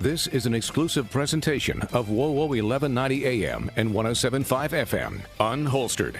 This is an exclusive presentation of WOWO 1190 AM and 107.5 FM, Unholstered.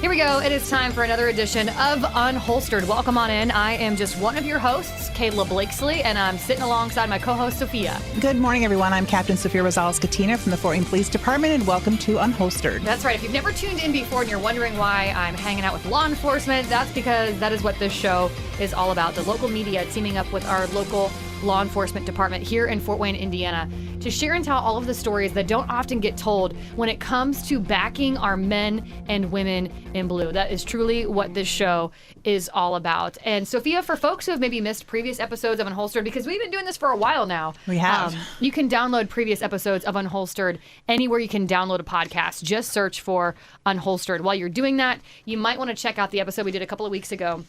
Here we go. It is time for another edition of Unholstered. Welcome on in. I am just one of your hosts, Kayla Blakesley, and I'm sitting alongside my co-host, Sophia. Good morning, everyone. I'm Captain Sophia Rosales-Katina from the Fort Wayne Police Department, and welcome to Unholstered. That's right. If you've never tuned in before and you're wondering why I'm hanging out with law enforcement, that's because that is what this show is all about. The local media teaming up with our local law enforcement department here in Fort Wayne, Indiana, to share and tell all of the stories that don't often get told when it comes to backing our men and women in blue. That is truly what this show is all about. And Sophia, for folks who have maybe missed previous episodes of Unholstered, because we've been doing this for a while now. We have. You can download previous episodes of Unholstered anywhere you can download a podcast. Just search for Unholstered. While you're doing that, you might want to check out the episode we did a couple of weeks ago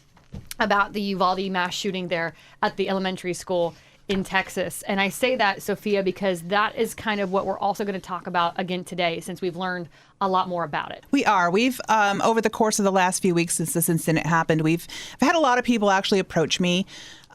about the Uvalde mass shooting there at the elementary school in Texas. And I say that, Sophia, because that is kind of what we're also going to talk about again today, since we've learned a lot more about it. We are. We've, over the course of the last few weeks since this incident happened, I've had a lot of people actually approach me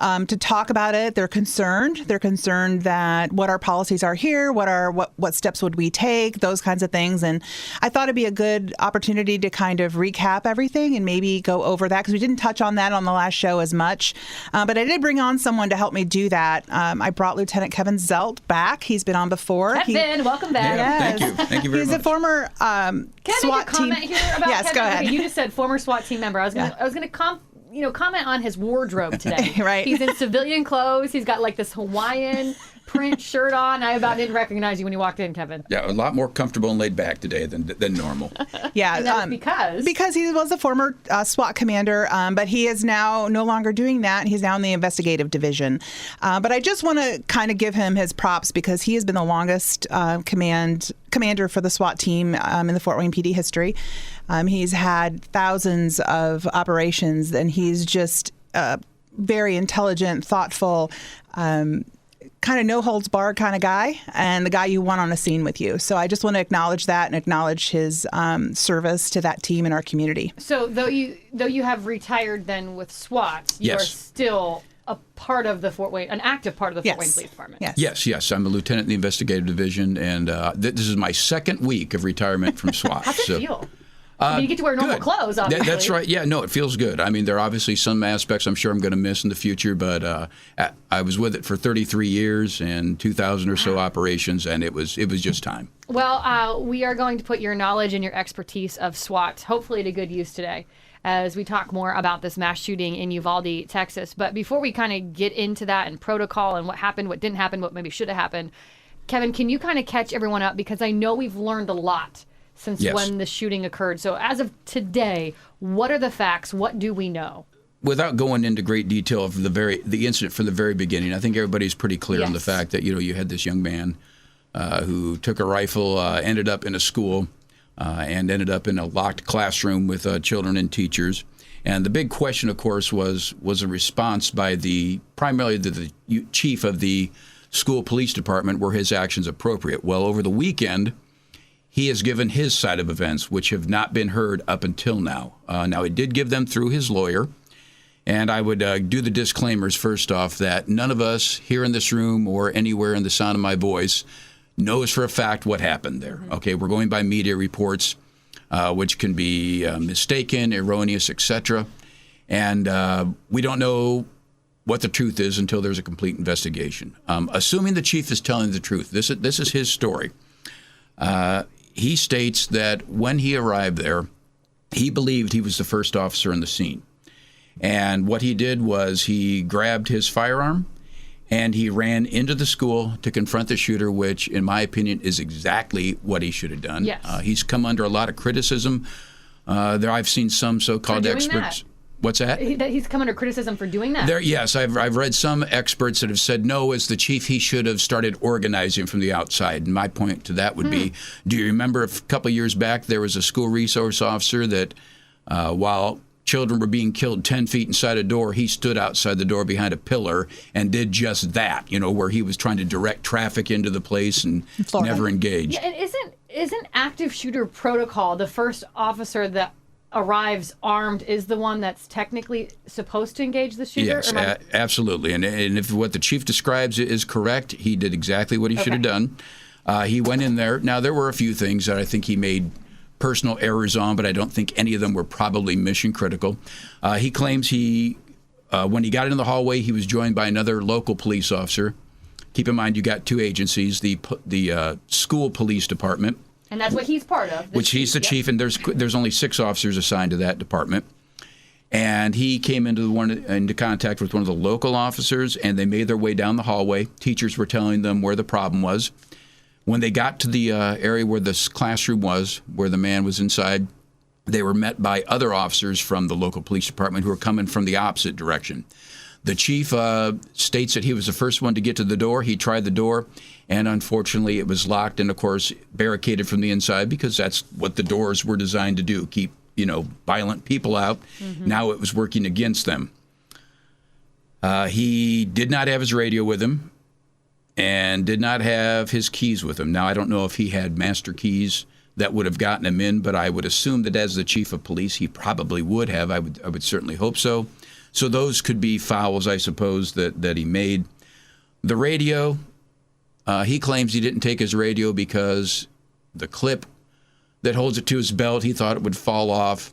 to talk about it. They're concerned. They're concerned that what our policies are here, what steps would we take, those kinds of things. And I thought it'd be a good opportunity to kind of recap everything and maybe go over that, because we didn't touch on that on the last show as much. But I did bring on someone to help me do that. I brought Lieutenant Kevin Zelt back. He's been on before. Kevin, welcome back. Yes. Thank you. Thank you very much. He's a former Can I SWAT make a comment team. here about Yes, Kevin? go ahead. Okay, you just said former SWAT team member. I was gonna comment on his wardrobe today. Right. He's in civilian clothes. He's got like this Hawaiian print shirt on. I about didn't recognize you when you walked in, Kevin. Yeah, a lot more comfortable and laid back today than normal. Yeah, And that's because he was a former SWAT commander, but he is now no longer doing that. He's now in the investigative division. But I just want to kind of give him his props, because he has been the longest commander for the SWAT team in the Fort Wayne PD history. He's had thousands of operations, and he's just very intelligent, thoughtful, kind of no-holds-barred kind of guy, and the guy you want on a scene with you. So I just want to acknowledge that and acknowledge his service to that team and our community. So though you have retired then with SWAT, you Yes. are still a part of the an active part of the Fort Wayne Police Department. Yes. Yes. I'm a lieutenant in the investigative division, and this is my second week of retirement from SWAT. How's it feel? You get to wear normal good. clothes, obviously. That's right. Yeah, no, it feels good. I mean, there are obviously some aspects I'm sure I'm going to miss in the future, but I was with it for 33 years and 2,000 or so operations, and it was just time. Well, we are going to put your knowledge and your expertise of SWAT hopefully to good use today as we talk more about this mass shooting in Uvalde, Texas. But before we kind of get into that and protocol and what happened, what didn't happen, what maybe should have happened, Kevin, can you kind of catch everyone up? Because I know we've learned a lot since Yes. when the shooting occurred. So as of today, what are the facts? What do we know? Without going into great detail of the incident from the very beginning, I think everybody's pretty clear on the Yes. fact that you had this young man who took a rifle, ended up in a school, and ended up in a locked classroom with children and teachers. And the big question, of course, was a response by primarily the chief of the school police department, were his actions appropriate? Well, over the weekend, he has given his side of events, which have not been heard up until now. Now, he did give them through his lawyer, and I would do the disclaimers first off that none of us here in this room or anywhere in the sound of my voice knows for a fact what happened there. Okay, we're going by media reports, which can be mistaken, erroneous, etc. And we don't know what the truth is until there's a complete investigation. Assuming the chief is telling the truth, this is his story. He states that when he arrived there, he believed he was the first officer in the scene. And what he did was he grabbed his firearm and he ran into the school to confront the shooter, which, in my opinion, is exactly what he should have done. Yes. He's come under a lot of criticism. I've seen some so-called experts. That. What's that? He's come under criticism for doing that? Yes, I've read some experts that have said, no, as the chief, he should have started organizing from the outside. And my point to that would be, do you remember a couple of years back, there was a school resource officer that while children were being killed 10 feet inside a door, he stood outside the door behind a pillar and did just that, where he was trying to direct traffic into the place and never engaged. Yeah, and isn't active shooter protocol the first officer that arrives armed is the one that's technically supposed to engage the shooter? Yes, absolutely. And if what the chief describes is correct, he did exactly what he should have done. He went in there. Now, there were a few things that I think he made personal errors on, but I don't think any of them were probably mission critical. He claims when he got into the hallway, he was joined by another local police officer. Keep in mind, you got two agencies, the school police department. And that's what he's part of. Which he's the chief, and there's only 6 officers assigned to that department. And he came into contact with one of the local officers, and they made their way down the hallway. Teachers were telling them where the problem was. When they got to the area where this classroom was, where the man was inside, they were met by other officers from the local police department who were coming from the opposite direction. The chief states that he was the first one to get to the door. He tried the door, and unfortunately it was locked and, of course, barricaded from the inside because that's what the doors were designed to do, keep, violent people out. Mm-hmm. Now it was working against them. He did not have his radio with him and did not have his keys with him. Now, I don't know if he had master keys that would have gotten him in, but I would assume that as the chief of police, he probably would have. I would certainly hope so. So those could be fouls, I suppose, that he made. The radio, he claims he didn't take his radio because the clip that holds it to his belt, he thought it would fall off,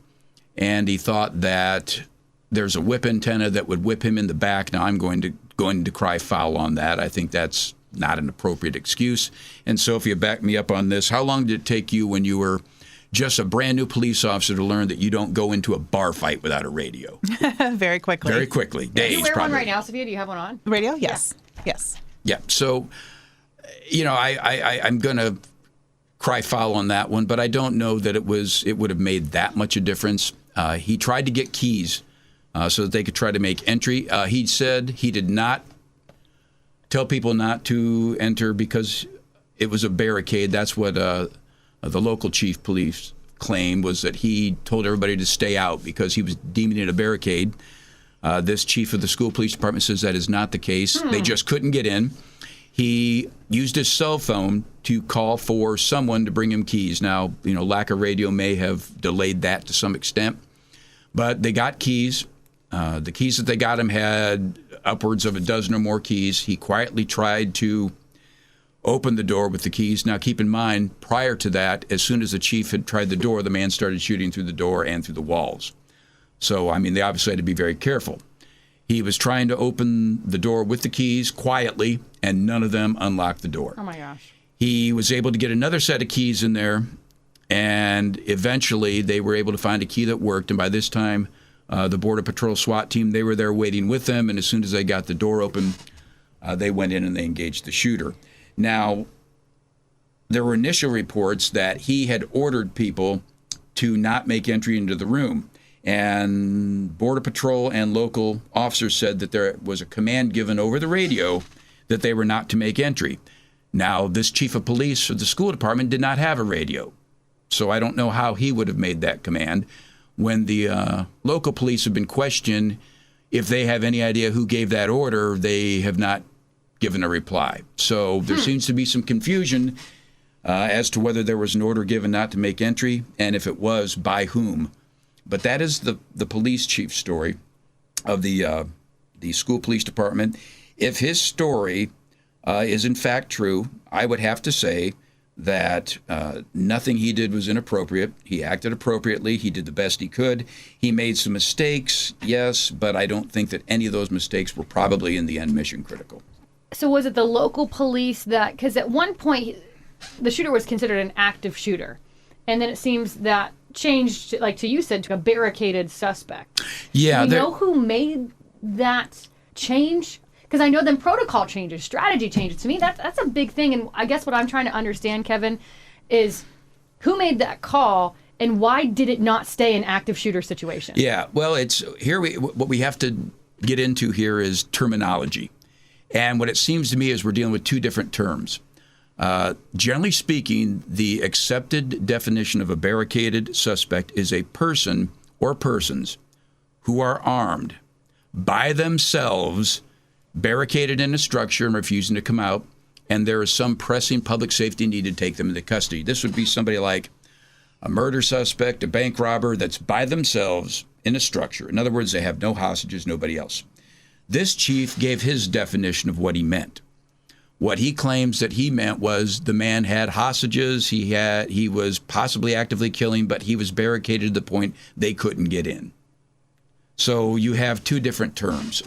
and he thought that there's a whip antenna that would whip him in the back. Now, I'm going to cry foul on that. I think that's not an appropriate excuse. And Sophia, back me up on this. How long did it take you when you were just a brand new police officer to learn that you don't go into a bar fight without a radio? Very quickly. Very quickly. Days, do you wear probably. one right now, Sophia? Do you have one on? Radio? Yes. Yeah. Yes. Yeah. So, I'm going to cry foul on that one, but I don't know that it would have made that much a difference. He tried to get keys so that they could try to make entry. He said he did not tell people not to enter because it was a barricade. That's what the local chief police claimed, was that he told everybody to stay out because he was deeming it a barricade. This chief of the school police department says that is not the case. They just couldn't get in. He used his cell phone to call for someone to bring him keys. Now, lack of radio may have delayed that to some extent, but they got keys. The keys that they got him had upwards of a dozen or more keys. He quietly tried to open the door with the keys. Now, keep in mind, prior to that, as soon as the chief had tried the door, the man started shooting through the door and through the walls. So, they obviously had to be very careful. He was trying to open the door with the keys quietly, and none of them unlocked the door. Oh, my gosh. He was able to get another set of keys in there, and eventually they were able to find a key that worked. And by this time, the Border Patrol SWAT team, they were there waiting with them, and as soon as they got the door open, they went in and they engaged the shooter. Now, there were initial reports that he had ordered people to not make entry into the room. And Border Patrol and local officers said that there was a command given over the radio that they were not to make entry. Now, this chief of police of the school department did not have a radio. So I don't know how he would have made that command. When the local police have been questioned if they have any idea who gave that order, they have not given a reply. So there seems to be some confusion as to whether there was an order given not to make entry, and if it was, by whom. But that is the police chief's story of the school police department. If his story is in fact true, I would have to say that nothing he did was inappropriate. He acted appropriately. He did the best he could. He made some mistakes, yes, but I don't think that any of those mistakes were probably in the end mission critical. So was it the local police that, because at one point the shooter was considered an active shooter, and then it seems that changed, like to you said, to a barricaded suspect. Yeah. Do you know who made that change? Because I know then protocol changes, strategy changes. To me, that's a big thing. And I guess what I'm trying to understand, Kevin, is who made that call and why did it not stay an active shooter situation? Yeah, well, what we have to get into here is terminology. And what it seems to me is we're dealing with two different terms. Generally speaking, the accepted definition of a barricaded suspect is a person or persons who are armed by themselves, barricaded in a structure and refusing to come out, and there is some pressing public safety need to take them into custody. This would be somebody like a murder suspect, a bank robber that's by themselves in a structure. In other words, they have no hostages, nobody else. This chief gave his definition of what he meant. What he claims that he meant was the man had hostages, he was possibly actively killing, but he was barricaded to the point they couldn't get in. So you have two different terms.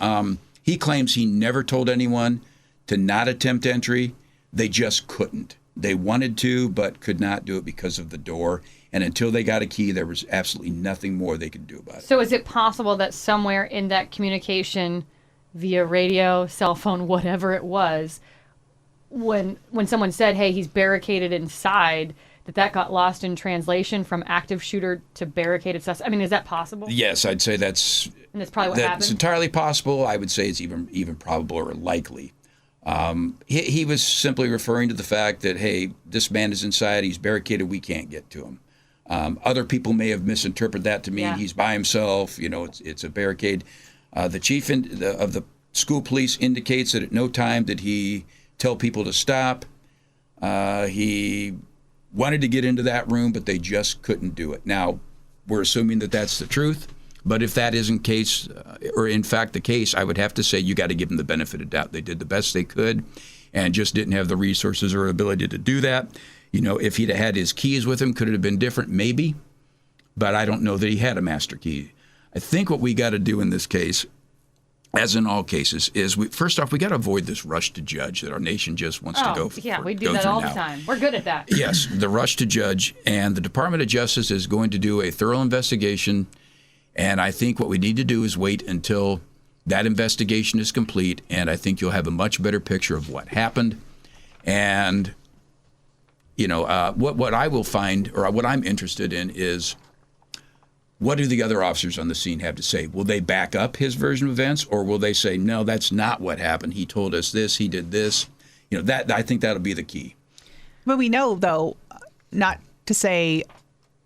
He claims he never told anyone to not attempt entry. They just couldn't. They wanted to, but could not do it because of the door. And until they got a key, there was absolutely nothing more they could do about it. So is it possible that somewhere in that communication via radio, cell phone, whatever it was, when someone said, hey, he's barricaded inside, that got lost in translation from active shooter to barricaded suspect? I mean, is that possible? Yes, I'd say that's probably what happened? It's entirely possible. I would say it's even probable or likely. He was simply referring to the fact that, hey, this man is inside, he's barricaded, we can't get to him. Other people may have misinterpreted that to mean he's by himself, it's a barricade. The chief of the school police indicates that at no time did he tell people to stop. He wanted to get into that room, but they just couldn't do it. Now, we're assuming that that's the truth, but if that isn't case, or in fact the case, I would have to say you got to give them the benefit of doubt. They did the best they could and just didn't have the resources or ability to do that. If he'd had his keys with him, could it have been different? Maybe, but I don't know that he had a master key. I think what we got to do in this case, as in all cases, is first off, we got to avoid this rush to judge that our nation just wants to go through. Yeah, we do that all the time. We're good at that. Yes, the rush to judge. And the Department of Justice is going to do a thorough investigation. And I think what we need to do is wait until that investigation is complete. And I think you'll have a much better picture of what happened. And, what I will find, or what I'm interested in, is what do the other officers on the scene have to say? Will they back up his version of events, or will they say, no, that's not what happened? He told us this, he did this. That I think that'll be the key. But we know, though, not to say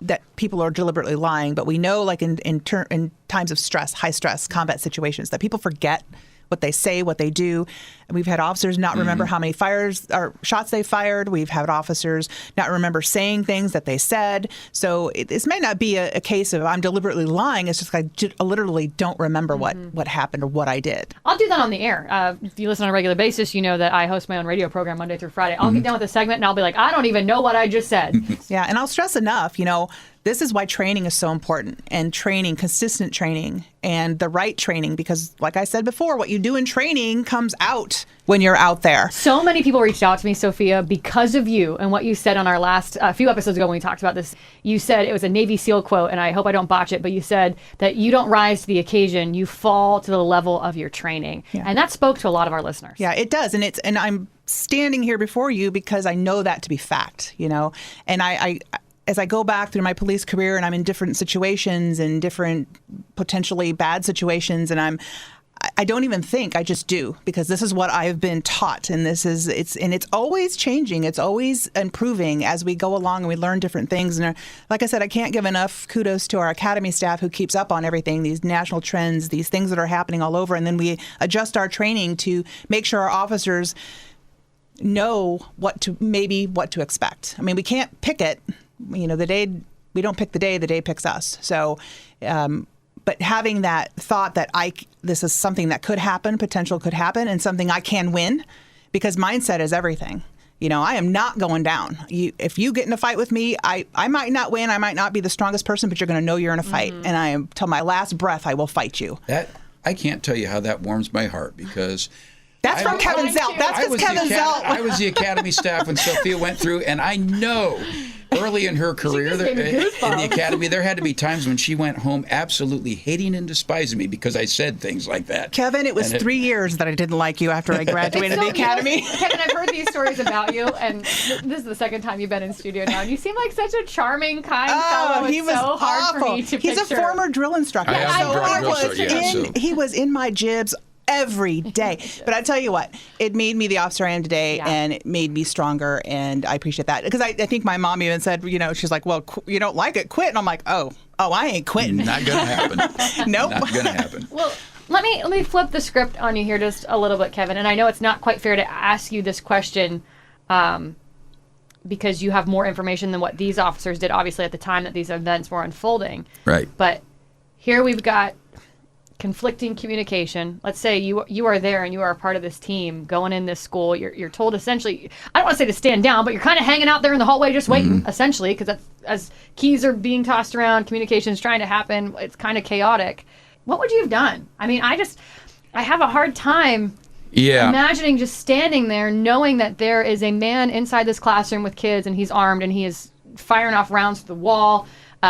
that people are deliberately lying, but we know, like in times of stress, high stress, combat situations, that people forget what they say, what they do. And we've had officers not remember how many fires or shots they fired. We've had officers not remember saying things that they said. So this may not be a case of I'm deliberately lying. It's just I literally don't remember what happened or what I did. I'll do that on the air. If you listen on a regular basis, you know that I host my own radio program Monday through Friday. I'll get done with a segment and I'll be like, I don't even know what I just said. Yeah, and I'll stress enough, this is why training is so important, and training, consistent training, and the right training, because like I said before, what you do in training comes out when you're out there. So many people reached out to me, Sophia, because of you and what you said on our last few episodes ago when we talked about this. You said, it was a Navy SEAL quote, and I hope I don't botch it, but you said that you don't rise to the occasion, you fall to the level of your training. Yeah. And that spoke to a lot of our listeners. Yeah, it does. And I'm standing here before you because I know that to be fact, and I as I go back through my police career and I'm in different situations and different potentially bad situations, and I don't even think, I just do, because this is what I've been taught, and it's always changing, it's always improving as we go along and we learn different things. And like I said, I can't give enough kudos to our academy staff who keeps up on everything, these national trends, these things that are happening all over, and then we adjust our training to make sure our officers know what to expect. I mean, we can't pick it. The day, we don't pick the day picks us. So, but having that thought that this is something that could happen, potential could happen, and something I can win, because mindset is everything. I am not going down. If you get in a fight with me, I might not win. I might not be the strongest person, but you're going to know you're in a fight. And I am, till my last breath, I will fight you. I can't tell you how that warms my heart, because that's from Kevin Zelt. That's because Kevin Zelt. I was the academy staff when Sophia went through, and I know early in her career in the academy, there had to be times when she went home absolutely hating and despising me because I said things like that. Kevin, it was 3 years that I didn't like you after I graduated the academy. Kevin, I've heard these stories about you, and this is the second time you've been in studio now, and you seem like such a charming, kind fellow. He was so hard for me to He's picture. a former drill instructor. He was in my jibs every day. But I tell you what, it made me the officer I am today, and it made me stronger, and I appreciate that. Because I think my mom even said, she's like, well, you don't like it, quit. And I'm like, oh, I ain't quitting. Not going to happen. Nope. Not going to happen. Well, let me flip the script on you here just a little bit, Kevin. And I know it's not quite fair to ask you this question because you have more information than what these officers did, obviously, at the time that these events were unfolding. Right. But here we've got conflicting communication. Let's say you are there and you are a part of this team going in this school. You're told essentially, I don't want to say to stand down, but you're kind of hanging out there in the hallway just waiting, essentially, because as keys are being tossed around, communication's trying to happen, it's kind of chaotic. What would you have done? I mean, I have a hard time imagining just standing there knowing that there is a man inside this classroom with kids and he's armed and he is firing off rounds through the wall.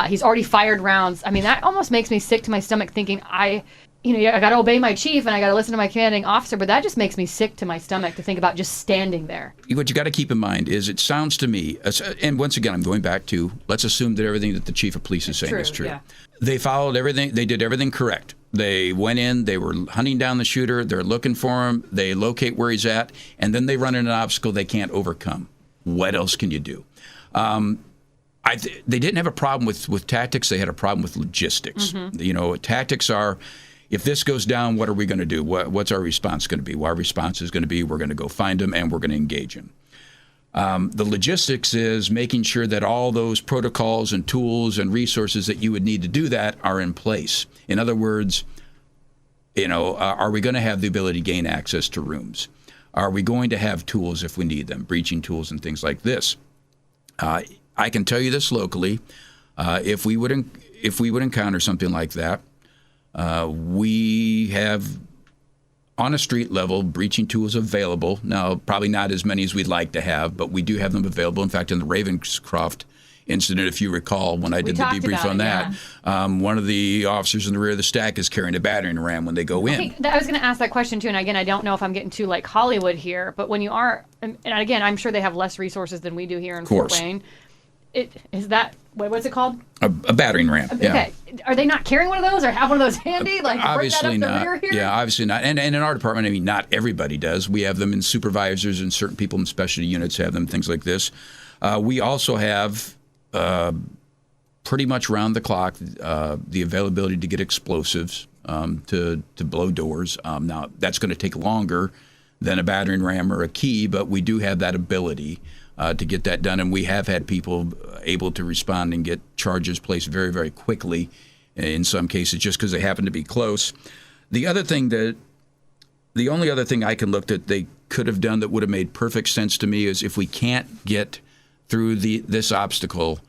He's already fired rounds. I mean, that almost makes me sick to my stomach thinking I got to obey my chief and I got to listen to my commanding officer, but that just makes me sick to my stomach to think about just standing there. What you got to keep in mind is it sounds to me, and once again, I'm going back to, let's assume that everything that the chief of police is saying is true. Yeah. They followed everything. They did everything correct. They went in, they were hunting down the shooter, they're looking for him, they locate where he's at, and then they run into an obstacle they can't overcome. What else can you do? They didn't have a problem with tactics. They had a problem with logistics. Tactics are, if this goes down, what are we going to do? What's our response going to be? Well, our response is going to be we're going to go find them and we're going to engage them. The logistics is making sure that all those protocols and tools and resources that you would need to do that are in place. In other words, are we going to have the ability to gain access to rooms? Are we going to have tools if we need them, breaching tools and things like this? I can tell you this locally, if we would encounter something like that, we have on a street level breaching tools available. Now, probably not as many as we'd like to have, but we do have them available. In fact, in the Ravenscroft incident, if you recall, when I did the debrief on that, one of the officers in the rear of the stack is carrying a battering ram when they go in. Okay, I was going to ask that question too, and again, I don't know if I'm getting too like Hollywood here, but when you are, and again, I'm sure they have less resources than we do here in Fort Wayne. What's it called? A battering ram. Okay. Yeah. Are they not carrying one of those or have one of those handy? Like obviously bring that up not. The rear here? Yeah, obviously not. And in our department, I mean, not everybody does. We have them in supervisors and certain people in specialty units have them, things like this. We also have pretty much round the clock the availability to get explosives to blow doors. Now, that's going to take longer than a battering ram or a key, but we do have that ability to get that done, and we have had people able to respond and get charges placed very, very quickly in some cases just because they happen to be close. The only other thing I can look that they could have done that would have made perfect sense to me is if we can't get through this obstacle,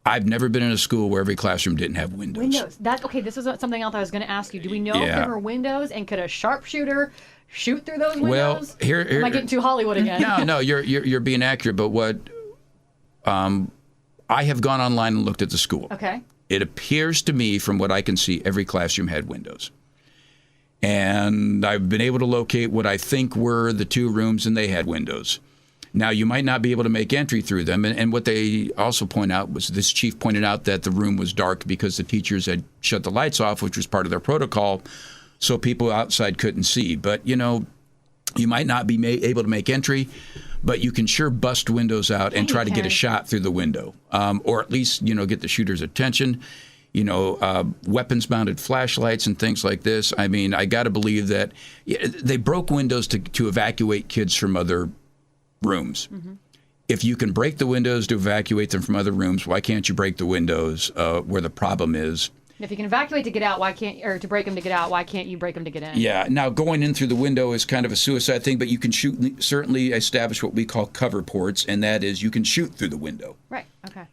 I've never been in a school where every classroom didn't have windows. This is something else I was going to ask you. Do we know if there were windows, and could a sharpshooter shoot through those windows? Well, here am I getting too Hollywood again? No, you're being accurate. But what I have gone online and looked at the school. Okay. It appears to me, from what I can see, every classroom had windows. And I've been able to locate what I think were the two rooms, and they had windows. Now, you might not be able to make entry through them. And what they also point out was this chief pointed out that the room was dark because the teachers had shut the lights off, which was part of their protocol, so people outside couldn't see. But, you might not be able to make entry, but you can sure bust windows out and try to get a shot through the window, or at least, get the shooter's attention. Weapons-mounted flashlights and things like this. I mean, I got to believe that they broke windows to evacuate kids from other rooms. Mm-hmm. If you can break the windows to evacuate them from other rooms, why can't you break the windows where the problem is? If you can evacuate to get out, to break them to get out, why can't you break them to get in? Yeah. Now, going in through the window is kind of a suicide thing, but you can certainly establish what we call cover ports, and that is you can shoot through the window. Right. Okay.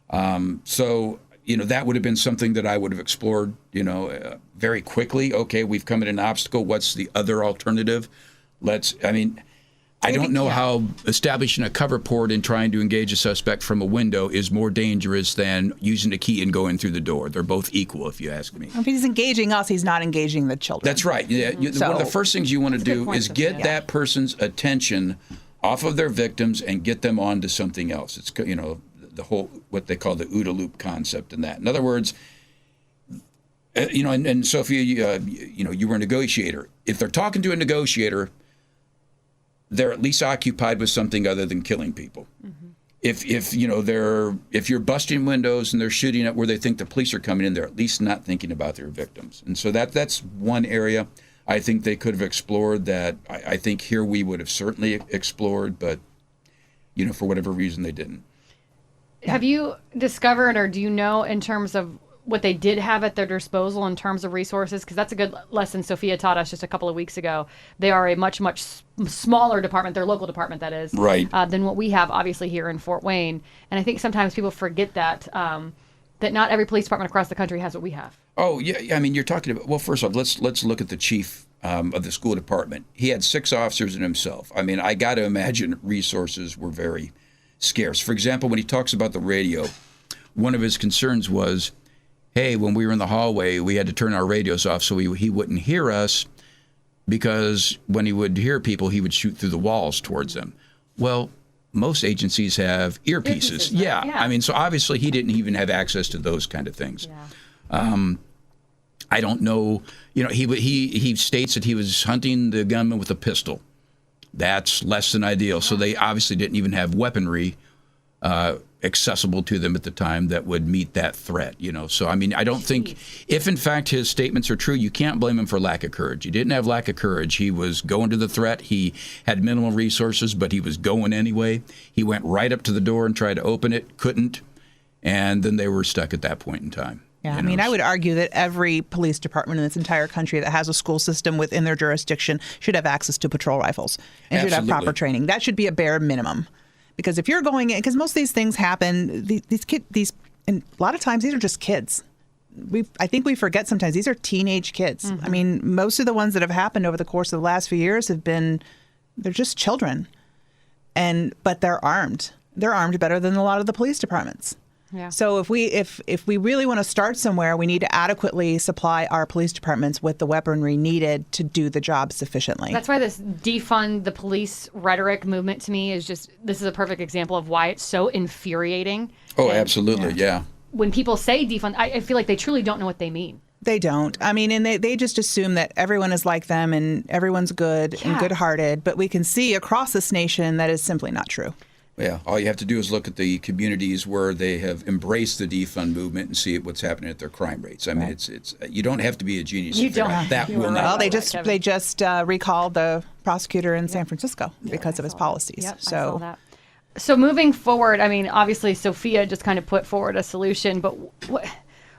So, that would have been something that I would have explored, very quickly. Okay, we've come at an obstacle. What's the other alternative? I don't know how establishing a cover port and trying to engage a suspect from a window is more dangerous than using a key and going through the door. They're both equal, if you ask me. If he's engaging us, he's not engaging the children. That's right. Yeah, one of the first things you want to do is get that person's attention off of their victims and get them onto something else. It's, the whole, what they call the OODA loop concept in that. In other words, and Sophia, you were a negotiator. If they're talking to a negotiator, they're at least occupied with something other than killing people. Mm-hmm. If you're busting windows and they're shooting at where they think the police are coming in, they're at least not thinking about their victims. And so that's one area I think they could have explored that I think here we would have certainly explored, but for whatever reason they didn't. Have you discovered, or do you know in terms of what they did have at their disposal in terms of resources? Because that's a good lesson Sophia taught us just a couple of weeks ago. They are a much, much smaller department, their local department, that is, right, than what we have, obviously, here in Fort Wayne. And I think sometimes people forget that that not every police department across the country has what we have. Oh, yeah. I mean, you're talking about, well, first off, let's look at the chief of the school department. He had 6 officers in himself. I mean, I got to imagine resources were very scarce. For example, when he talks about the radio, one of his concerns was, hey, when we were in the hallway, we had to turn our radios off so he wouldn't hear us, because when he would hear people, he would shoot through the walls towards them. Well, most agencies have earpieces. Yeah. I mean, so obviously he didn't even have access to those kind of things. Yeah. I don't know. He states that he was hunting the gunman with a pistol. That's less than ideal. So they obviously didn't even have weaponry accessible to them at the time that would meet that threat, So, I mean, I don't think, if in fact his statements are true, you can't blame him for lack of courage. He didn't have lack of courage. He was going to the threat. He had minimal resources, but he was going anyway. He went right up to the door and tried to open it, couldn't, and then they were stuck at that point in time. Yeah, I mean, I would argue that every police department in this entire country that has a school system within their jurisdiction should have access to patrol rifles and should have proper training. That should be a bare minimum. Because if you're going in, because most of these things happen, and a lot of times these are just kids. I think we forget sometimes these are teenage kids. Mm-hmm. I mean, most of the ones that have happened over the course of the last few years they're just children, but they're armed. They're armed better than a lot of the police departments. Yeah. So if we really want to start somewhere, we need to adequately supply our police departments with the weaponry needed to do the job sufficiently. That's why this defund the police rhetoric movement to me is this is a perfect example of why it's so infuriating. Oh, absolutely, yeah. When people say defund, I feel like they truly don't know what they mean. They don't. I mean, and they just assume that everyone is like them and everyone's good and good-hearted. But we can see across this nation that is simply not true. Yeah, all you have to do is look at the communities where they have embraced the defund movement and see what's happening at their crime rates. I mean, it's you don't have to be a genius. You don't. That will not. Well, they just recalled the prosecutor in San Francisco because of his policies. Yep, I saw that. So moving forward, I mean, obviously Sophia just kind of put forward a solution, but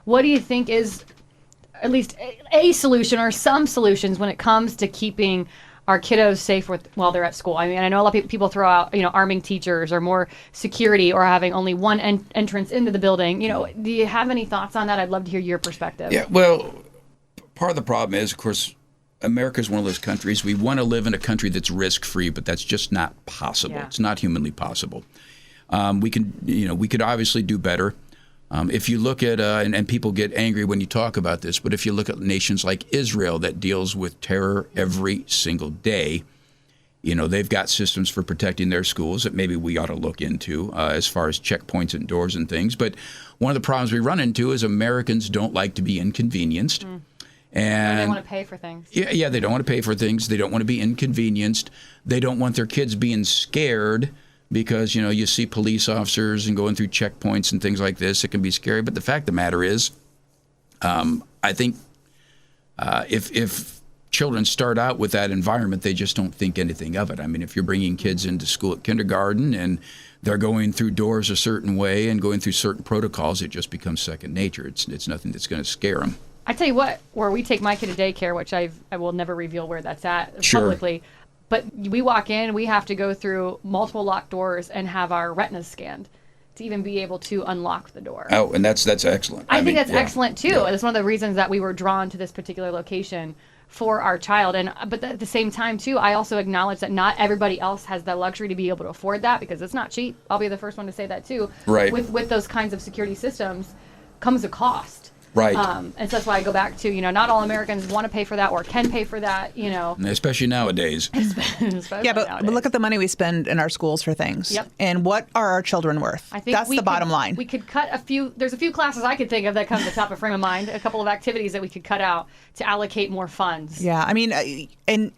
what do you think is at least a solution or some solutions when it comes to keeping our kiddos safe while they're at school? I mean, I know a lot of people throw out, arming teachers or more security or having only one entrance into the building. Do you have any thoughts on that? I'd love to hear your perspective. Yeah, well, part of the problem is, of course, America is one of those countries. We want to live in a country that's risk-free, but that's just not possible. Yeah. It's not humanly possible. We could obviously do better. If you look at, and people get angry when you talk about this, but if you look at nations like Israel that deals with terror every single day, they've got systems for protecting their schools that maybe we ought to look into as far as checkpoints and doors and things. But one of the problems we run into is Americans don't like to be inconvenienced. And they want to pay for things. Yeah, they don't want to pay for things. They don't want to be inconvenienced. They don't want their kids being scared. Because, you see police officers and going through checkpoints and things like this. It can be scary. But the fact of the matter is, I think if children start out with that environment, they just don't think anything of it. I mean, if you're bringing kids into school at kindergarten and they're going through doors a certain way and going through certain protocols, it just becomes second nature. It's nothing that's going to scare them. I tell you what, where we take my kid to daycare, which I will never reveal where that's at publicly. But we walk in, we have to go through multiple locked doors and have our retinas scanned to even be able to unlock the door. Oh, and that's excellent. I think that's excellent too. Yeah. That's one of the reasons that we were drawn to this particular location for our child. But at the same time too, I also acknowledge that not everybody else has the luxury to be able to afford that, because it's not cheap. I'll be the first one to say that too. Right. With those kinds of security systems comes a cost. Right. And so that's why I go back to, not all Americans want to pay for that or can pay for that, Especially nowadays. Especially but look at the money we spend in our schools for things. Yep. And what are our children worth? I think that's the bottom line. We could cut there's a few classes I could think of that come to the top of frame of mind, a couple of activities that we could cut out to allocate more funds. Yeah, I mean, and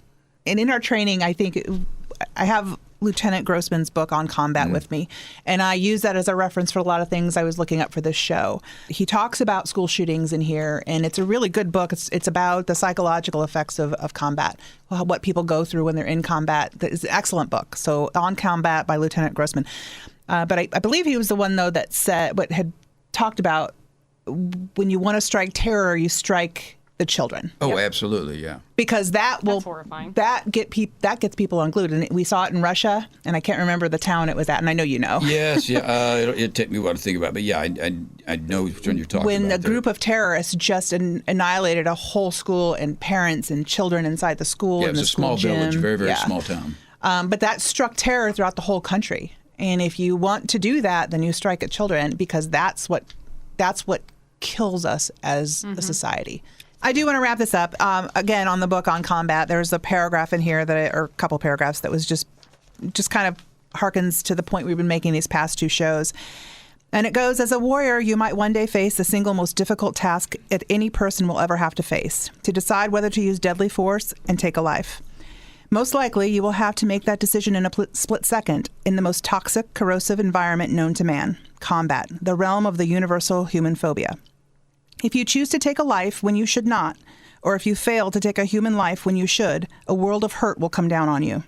in our training, I think I have Lieutenant Grossman's book on combat with me, and I use that as a reference for a lot of things I was looking up for this show. He talks about school shootings in here, and it's a really good book. It's about the psychological effects of combat, what people go through when they're in combat. It's an excellent book. So, On Combat by Lieutenant Grossman. But I believe he was the one, though, that had talked about when you want to strike terror, you strike the children. Oh, absolutely, yeah. Because that's horrifying. That gets people unglued, and we saw it in Russia, and I can't remember the town it was at, and I know you know. Yes, yeah. It'd take me a while to think about it, but yeah, I know which one you're talking about. When a group of terrorists just annihilated a whole school and parents and children inside the school. Yeah, it and was the a small school village, gym. very, very small town. But that struck terror throughout the whole country, and if you want to do that, then you strike at children, because that's what kills us as a society. I do want to wrap this up. Again, on the book On Combat, there's a paragraph in here or a couple paragraphs that was just kind of harkens to the point we've been making these past two shows. And it goes, as a warrior, you might one day face the single most difficult task that any person will ever have to face, to decide whether to use deadly force and take a life. Most likely, you will have to make that decision in a split second in the most toxic, corrosive environment known to man, combat, the realm of the universal human phobia. If you choose to take a life when you should not, or if you fail to take a human life when you should, a world of hurt will come down on you.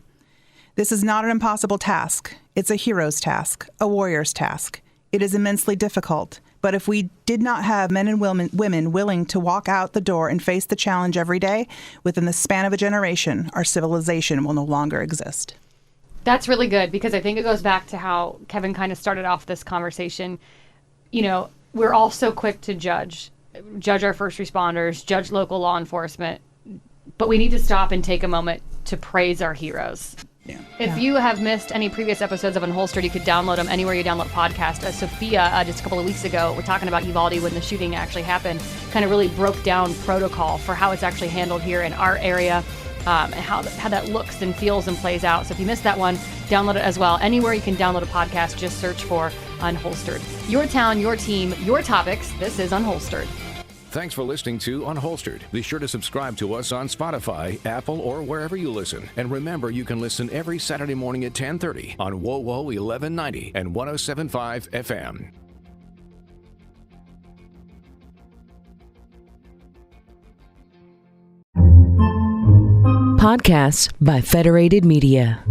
This is not an impossible task. It's a hero's task, a warrior's task. It is immensely difficult, but if we did not have men and women willing to walk out the door and face the challenge every day, within the span of a generation, our civilization will no longer exist. That's really good, because I think it goes back to how Kevin kind of started off this conversation. You know, we're all so quick to judge our first responders, judge local law enforcement, but we need to stop and take a moment to praise our heroes. Yeah. If you have missed any previous episodes of Unholstered, you could download them anywhere you download podcasts. Sophia, just a couple of weeks ago, we're talking about Uvalde when the shooting actually happened, kind of really broke down protocol for how it's actually handled here in our area, and how that looks and feels and plays out. So if you missed that one, download it as well. Anywhere you can download a podcast, just search for Unholstered. Your town, your team, your topics. This is Unholstered. Thanks for listening to Unholstered. Be sure to subscribe to us on Spotify, Apple, or wherever you listen. And remember, you can listen every Saturday morning at 10:30 on WOWO 1190 and 107.5 FM. Podcasts by Federated Media.